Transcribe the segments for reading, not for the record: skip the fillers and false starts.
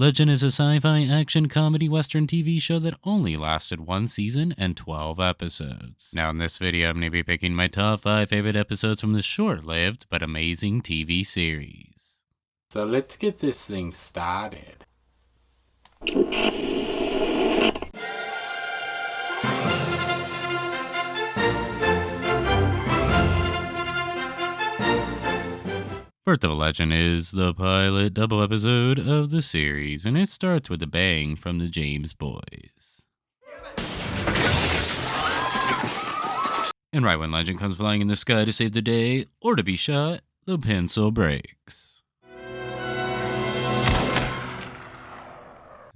Legend is a sci-fi action comedy western TV show that only lasted one season and 12 episodes. Now in this video, I'm going to be picking my top 5 favorite episodes from this short-lived but amazing TV series. So let's get this thing started. Birth of a Legend is the pilot double episode of the series, and it starts with a bang from the James boys. And right when Legend comes flying in the sky to save the day, or to be shot, the pencil breaks.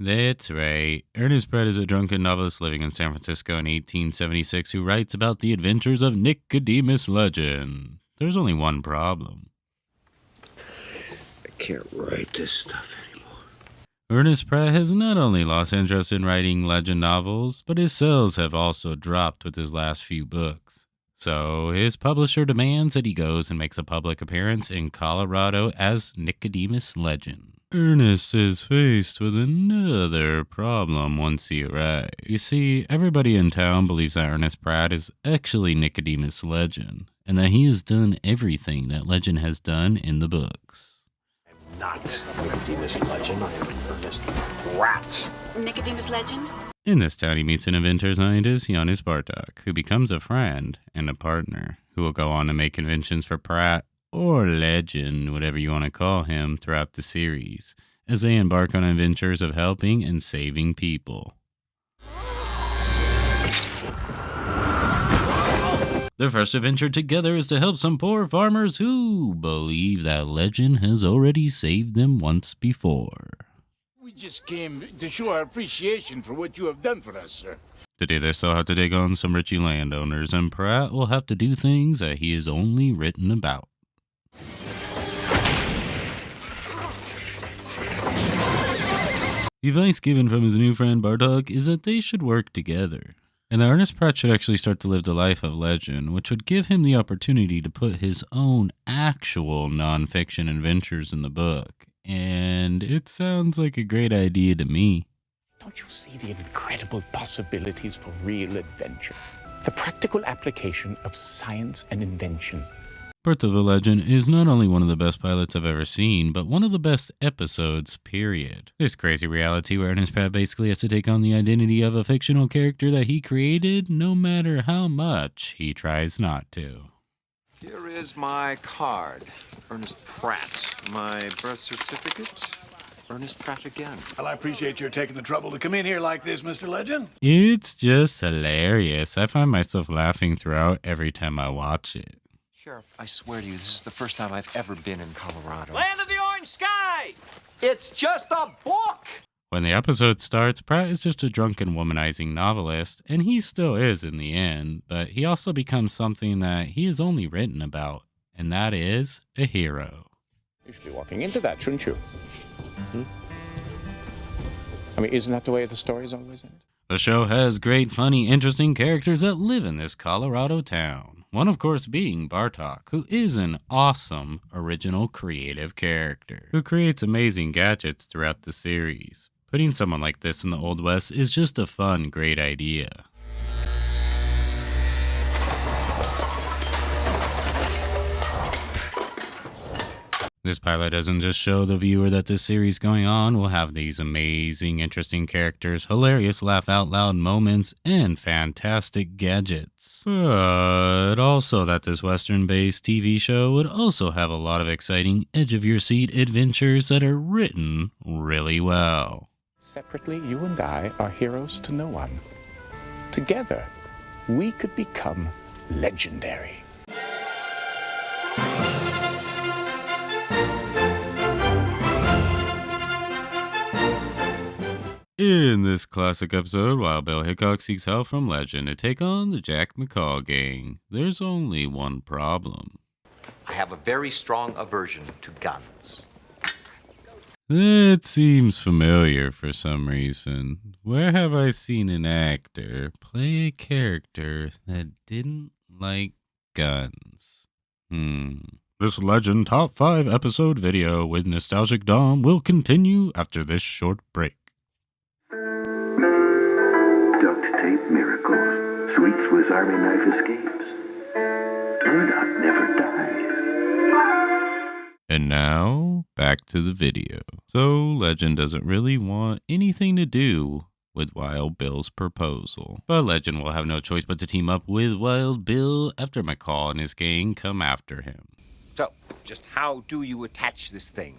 That's right. Ernest Pratt is a drunken novelist living in San Francisco in 1876 who writes about the adventures of Nicodemus Legend. There's only one problem. I can't write this stuff anymore. Ernest Pratt has not only lost interest in writing Legend novels, but his sales have also dropped with his last few books. So his publisher demands that he goes and makes a public appearance in Colorado as Nicodemus Legend. Ernest is faced with another problem once he arrives. You see, everybody in town believes that Ernest Pratt is actually Nicodemus Legend, and that he has done everything that Legend has done in the books. Not Nicodemus Legend. I am Ernest Pratt. Nicodemus Legend? In this town, he meets an inventor scientist, Janis Bartok, who becomes a friend and a partner, who will go on to make inventions for Pratt, or Legend, whatever you want to call him, throughout the series, as they embark on adventures of helping and saving people. Their first adventure together is to help some poor farmers who believe that Legend has already saved them once before. We just came to show our appreciation for what you have done for us, sir. Today they still have to take on some richy landowners, and Pratt will have to do things that he has only written about. The advice given from his new friend Bartok is that they should work together, and that Ernest Pratt should actually start to live the life of Legend, which would give him the opportunity to put his own actual non-fiction adventures in the book. And it sounds like a great idea to me. Don't you see the incredible possibilities for real adventure? The practical application of science and invention. Birth of a Legend is not only one of the best pilots I've ever seen, but one of the best episodes, period. This crazy reality where Ernest Pratt basically has to take on the identity of a fictional character that he created, no matter how much he tries not to. Here is my card. Ernest Pratt. My birth certificate. Ernest Pratt again. Well, I appreciate your taking the trouble to come in here like this, Mr. Legend. It's just hilarious. I find myself laughing throughout every time I watch it. Sheriff, I swear to you, this is the first time I've ever been in Colorado. Land of the Orange Sky! It's just a book! When the episode starts, Pratt is just a drunken womanizing novelist, and he still is in the end, but he also becomes something that he has only written about, and that is a hero. You should be walking into that, shouldn't you? I mean, isn't that the way the stories always end? The show has great, funny, interesting characters that live in this Colorado town. One, of course, being Bartok, who is an awesome, original, creative character, who creates amazing gadgets throughout the series. Putting someone like this in the Old West is just a fun, great idea. This pilot doesn't just show the viewer that this series going on will have these amazing, interesting characters, hilarious laugh-out-loud moments, and fantastic gadgets, but also that this Western-based TV show would also have a lot of exciting, edge-of-your-seat adventures that are written really well. Separately, you and I are heroes to no one. Together, we could become legendary. In this classic episode, while Bill Hickok seeks help from Legend to take on the Jack McCall gang, there's only one problem. I have a very strong aversion to guns. That seems familiar for some reason. Where have I seen an actor play a character that didn't like guns? This Legend Top 5 episode video with Nostalgic Dom will continue after this short break. Duct tape miracles, sweet Swiss Army knife escapes. Murdoch never dies. And now, back to the video. So, Legend doesn't really want anything to do with Wild Bill's proposal. But Legend will have no choice but to team up with Wild Bill after McCall and his gang come after him. So, just how do you attach this thing?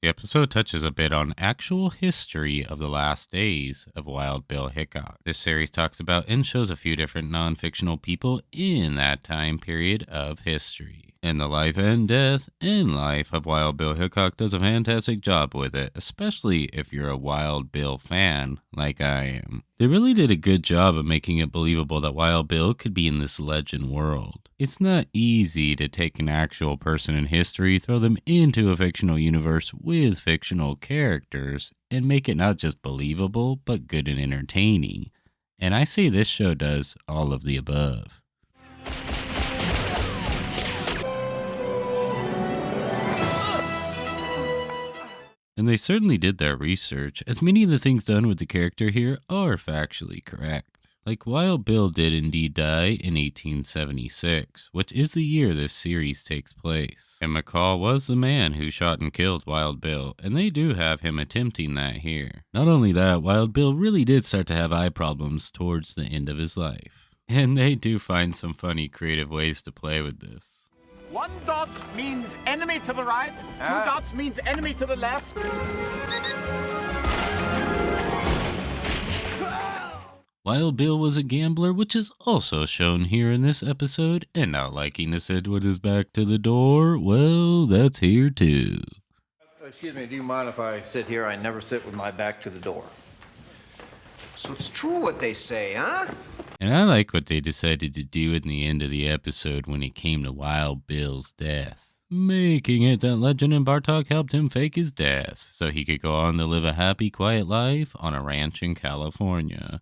The episode touches a bit on actual history of the last days of Wild Bill Hickok. This series talks about and shows a few different non-fictional people in that time period of history. And the life and death and life of Wild Bill Hickok does a fantastic job with it, especially if you're a Wild Bill fan like I am. They really did a good job of making it believable that Wild Bill could be in this legend world. It's not easy to take an actual person in history, throw them into a fictional universe with fictional characters, and make it not just believable, but good and entertaining. And I say this show does all of the above. And they certainly did their research, as many of the things done with the character here are factually correct. Like Wild Bill did indeed die in 1876, which is the year this series takes place. And McCall was the man who shot and killed Wild Bill, and they do have him attempting that here. Not only that, Wild Bill really did start to have eye problems towards the end of his life. And they do find some funny creative ways to play with this. 1 dot means enemy to the right, 2 dots means enemy to the left. Wild Bill was a gambler, which is also shown here in this episode, and not liking to sit with his back to the door, well, that's here too. Excuse me, do you mind if I sit here? I never sit with my back to the door. So it's true what they say, huh? And I like what they decided to do in the end of the episode when it came to Wild Bill's death. Making it that Legend and Bartok helped him fake his death so he could go on to live a happy, quiet life on a ranch in California.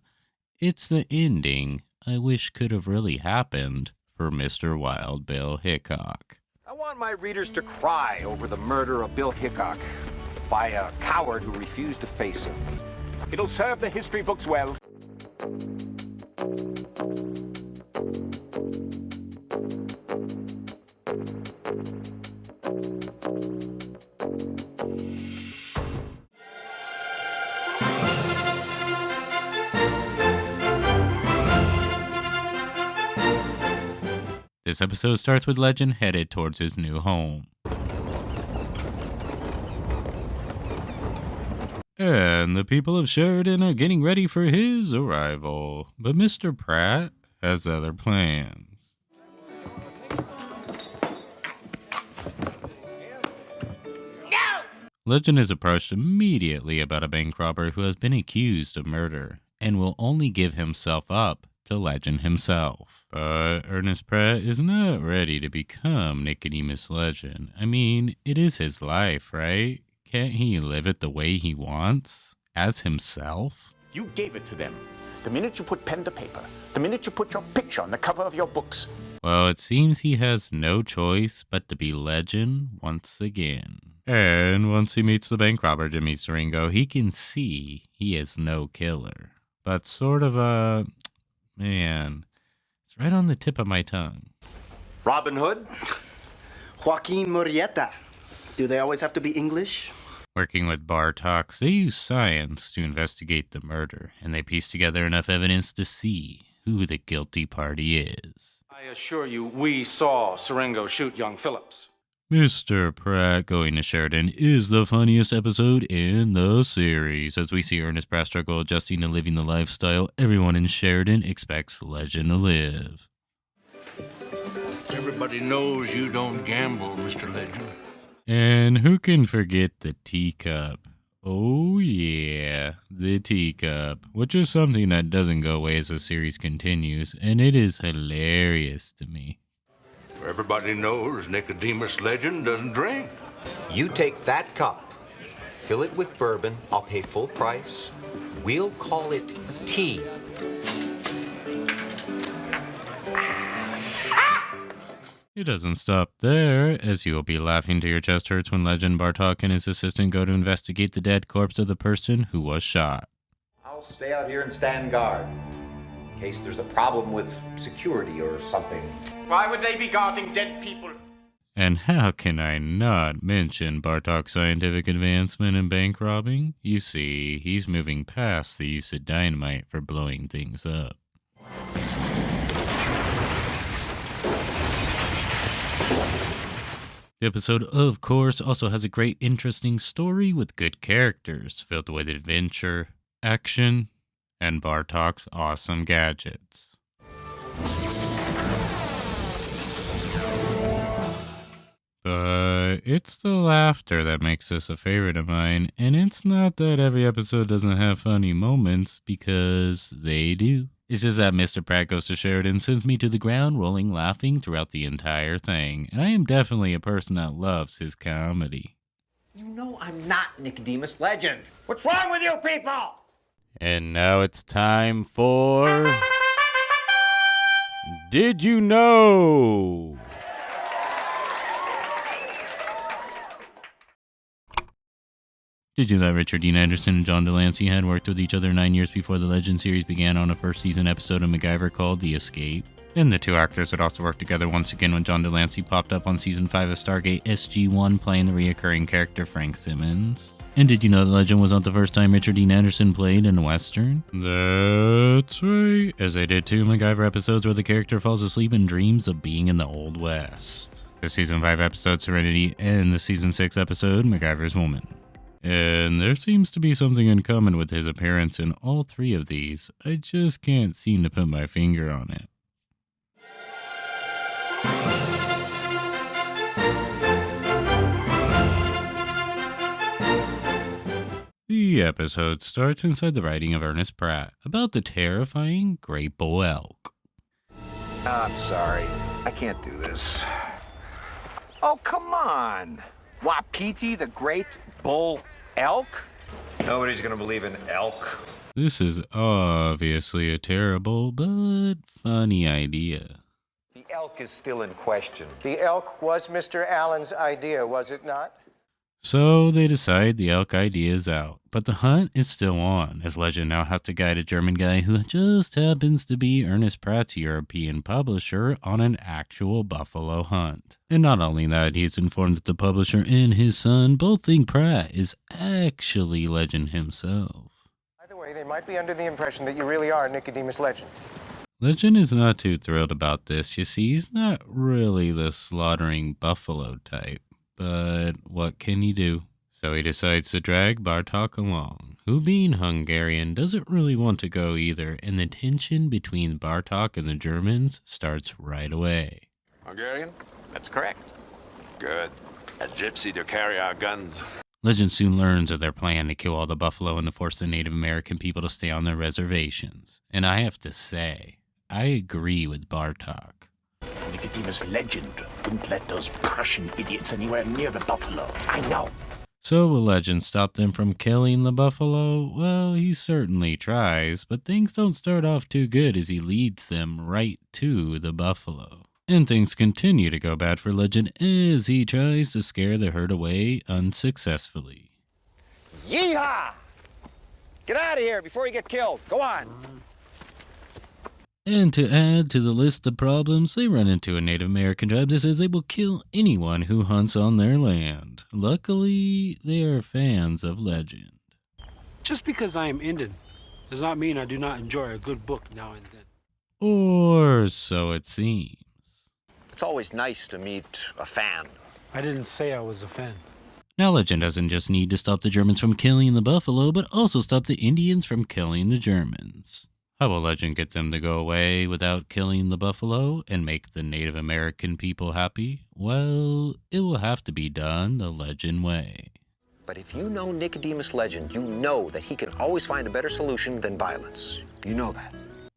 It's the ending I wish could have really happened for Mr. Wild Bill Hickok. I want my readers to cry over the murder of Bill Hickok by a coward who refused to face him. It'll serve the history books well. This episode starts with Legend headed towards his new home. And the people of Sheridan are getting ready for his arrival. But Mr. Pratt has other plans. Legend is approached immediately about a bank robber who has been accused of murder and will only give himself up to Legend himself. But Ernest Pratt is not ready to become Nicodemus Legend. I mean, it is his life, right? Can't he live it the way he wants? As himself? You gave it to them. The minute you put pen to paper, the minute you put your picture on the cover of your books. Well, it seems he has no choice but to be Legend once again. And once he meets the bank robber Jimmy Siringo, he can see he is no killer. But sort of a... man, it's right on the tip of my tongue. Robin Hood? Joaquin Murrieta. Do they always have to be English? Working with Bartok, they use science to investigate the murder, and they piece together enough evidence to see who the guilty party is. I assure you, we saw Siringo shoot young Phillips. Mr. Pratt going to Sheridan is the funniest episode in the series, as we see Ernest Pratt struggle adjusting to living the lifestyle everyone in Sheridan expects Legend to live. Everybody knows you don't gamble, Mr. Legend. And who can forget the teacup? Oh yeah, the teacup, which is something that doesn't go away as the series continues, and it is hilarious to me. Everybody knows Nicodemus Legend doesn't drink. You take that cup, fill it with bourbon, I'll pay full price. We'll call it tea. It doesn't stop there, as you will be laughing till your chest hurts when Legend Bartok and his assistant go to investigate the dead corpse of the person who was shot. I'll stay out here and stand guard, in case there's a problem with security or something. Why would they be guarding dead people? And how can I not mention Bartok's scientific advancement in bank robbing? You see, he's moving past the use of dynamite for blowing things up. The episode, of course, also has a great, interesting story with good characters, filled with adventure, action, and Bartok's awesome gadgets. But it's the laughter that makes this a favorite of mine, and it's not that every episode doesn't have funny moments, because they do. It's just that Mr. Pratt Goes to Sheridan sends me to the ground rolling laughing throughout the entire thing, and I am definitely a person that loves his comedy. You know I'm not Nicodemus Legend. What's wrong with you people? And now it's time for... Did You Know? Did you know that Richard Dean Anderson and John Delancey had worked with each other 9 years before the Legend series began on a first season episode of MacGyver called The Escape? And the two actors would also work together once again when John Delancey popped up on season 5 of Stargate SG-1 playing the reoccurring character Frank Simmons. And did you know The Legend was not the first time Richard Dean Anderson played in a Western? That's right, as they did 2 MacGyver episodes where the character falls asleep and dreams of being in the Old West. The season 5 episode Serenity and the season 6 episode MacGyver's Woman. And there seems to be something in common with his appearance in all 3 of these. I just can't seem to put my finger on it. The episode starts inside the writing of Ernest Pratt about the terrifying Great Bull Elk. I'm sorry. I can't do this. Oh, come on. Wapiti, the Great Bull Elk? Nobody's gonna believe in elk. This is obviously a terrible but funny idea. The elk is still in question. The elk was Mr. Allen's idea, was it not? So they decide the elk idea is out, but the hunt is still on, as Legend now has to guide a German guy who just happens to be Ernest Pratt's European publisher on an actual buffalo hunt. And not only that, he's informed that the publisher and his son both think Pratt is actually Legend himself. Either way, they might be under the impression that you really are Nicodemus Legend. Legend is not too thrilled about this. You see, he's not really the slaughtering buffalo type. But what can he do? So he decides to drag Bartok along, who being Hungarian doesn't really want to go either, and the tension between Bartok and the Germans starts right away. Hungarian? That's correct. Good. A gypsy to carry our guns. Legend soon learns of their plan to kill all the buffalo and to force the Native American people to stay on their reservations. And I have to say, I agree with Bartok. Nicodemus Legend wouldn't let those Prussian idiots anywhere near the buffalo. I know. So will Legend stop them from killing the buffalo? Well, he certainly tries, but things don't start off too good as he leads them right to the buffalo. And things continue to go bad for Legend as he tries to scare the herd away unsuccessfully. Yeehaw! Get out of here before you get killed. Go on. And to add to the list of problems, they run into a Native American tribe that says they will kill anyone who hunts on their land. Luckily, they are fans of Legend. Just because I am Indian does not mean I do not enjoy a good book now and then. Or so it seems. It's always nice to meet a fan. I didn't say I was a fan. Now Legend doesn't just need to stop the Germans from killing the buffalo, but also stop the Indians from killing the Germans. How will Legend get them to go away without killing the buffalo and make the Native American people happy? Well, it will have to be done the Legend way. But if you know Nicodemus Legend, you know that he can always find a better solution than violence. You know that.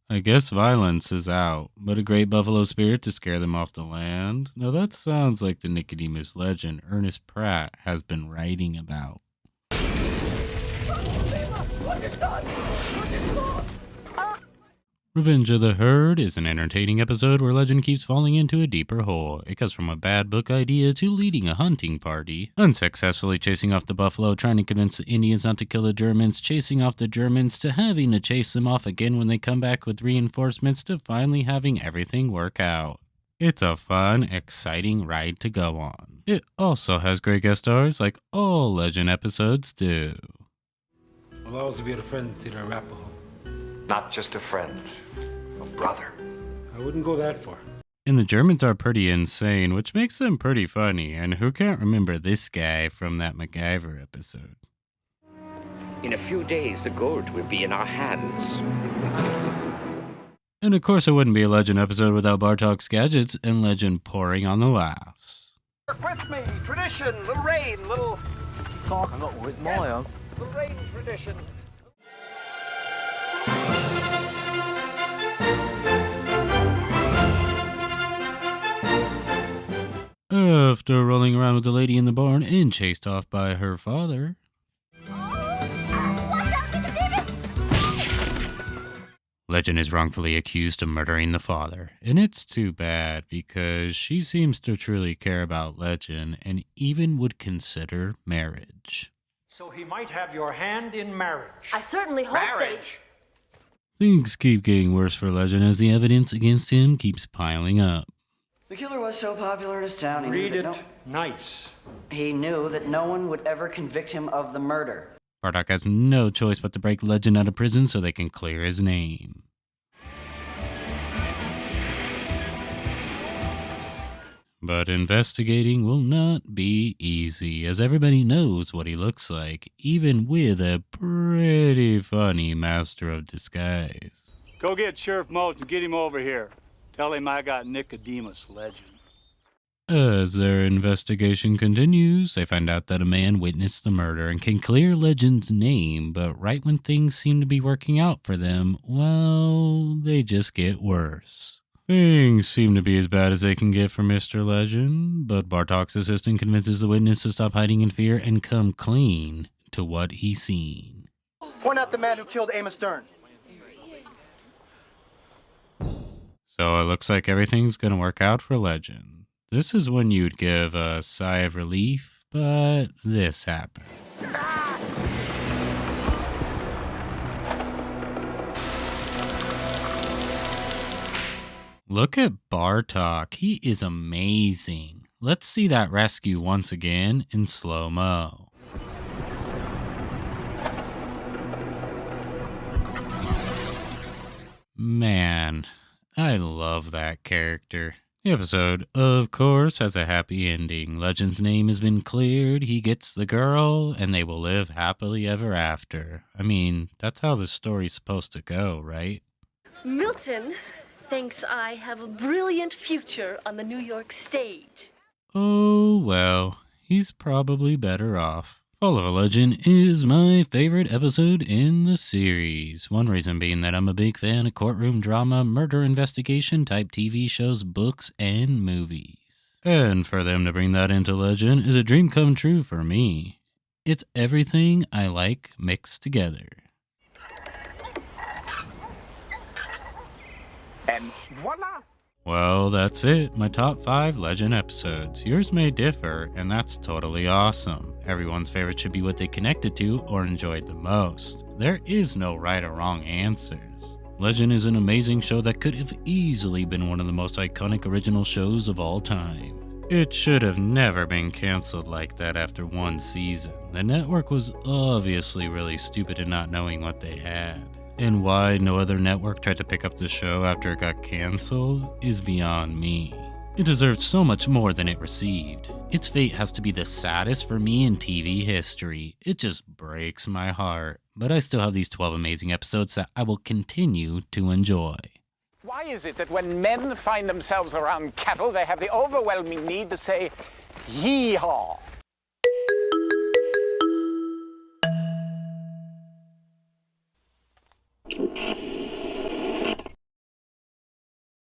I guess violence is out, but a great buffalo spirit to scare them off the land? Now that sounds like the Nicodemus Legend Ernest Pratt has been writing about. Revenge of the Herd is an entertaining episode where Legend keeps falling into a deeper hole. It goes from a bad book idea to leading a hunting party, unsuccessfully chasing off the buffalo, trying to convince the Indians not to kill the Germans, chasing off the Germans, to having to chase them off again when they come back with reinforcements, to finally having everything work out. It's a fun, exciting ride to go on. It also has great guest stars like all Legend episodes do. I'll always be a friend to the Arapaho. Not just a friend, a brother. I wouldn't go that far. And the Germans are pretty insane, which makes them pretty funny. And who can't remember this guy from that MacGyver episode? In a few days, the gold will be in our hands. And of course, it wouldn't be a Legend episode without Bartok's gadgets and Legend pouring on the laughs. Work with me, tradition, little rain, little... Talk, I'm not with my Little rain tradition. After rolling around with the lady in the barn and chased off by her father, Legend is wrongfully accused of murdering the father. And it's too bad because she seems to truly care about Legend and even would consider marriage. So he might have your hand in marriage. I certainly hope Marriage? Things keep getting worse for Legend as the evidence against him keeps piling up. The killer was so popular in his town, he Read knew it that nice. he knew that no one would ever convict him of the murder. Bartok has no choice but to break Legend out of prison so they can clear his name. But investigating will not be easy, as everybody knows what he looks like, even with a pretty funny master of disguise. Go get Sheriff Moats and get him over here. Tell him I got Nicodemus, Legend. As their investigation continues, they find out that a man witnessed the murder and can clear Legend's name, but right when things seem to be working out for them, well, they just get worse. Things seem to be as bad as they can get for Mr. Legend, but Bartok's assistant convinces the witness to stop hiding in fear and come clean to what he's seen. Point out the man who killed Amos Stern. So it looks like everything's gonna work out for Legend. This is when you'd give a sigh of relief, but this happened. Look at Bartok. He is amazing. Let's see that rescue once again in slow-mo. Man, I love that character. The episode, of course, has a happy ending. Legend's name has been cleared, he gets the girl, and they will live happily ever after. I mean, that's how the story's supposed to go, right? Milton thinks I have a brilliant future on the New York stage. Oh, well, he's probably better off. Fall of a Legend is my favorite episode in the series. One reason being that I'm a big fan of courtroom drama, murder investigation type TV shows, books, and movies. And for them to bring that into Legend is a dream come true for me. It's everything I like mixed together. And voila! Well, that's it. My top 5 Legend episodes. Yours may differ, and that's totally awesome. Everyone's favorite should be what they connected to or enjoyed the most. There is no right or wrong answers. Legend is an amazing show that could have easily been one of the most iconic original shows of all time. It should have never been canceled like that after one season. The network was obviously really stupid in not knowing what they had. And why no other network tried to pick up the show after it got canceled is beyond me. It deserved so much more than it received. Its fate has to be the saddest for me in TV history. It just breaks my heart. But I still have these 12 amazing episodes that I will continue to enjoy. Why is it that when men find themselves around cattle, they have the overwhelming need to say, yee-haw?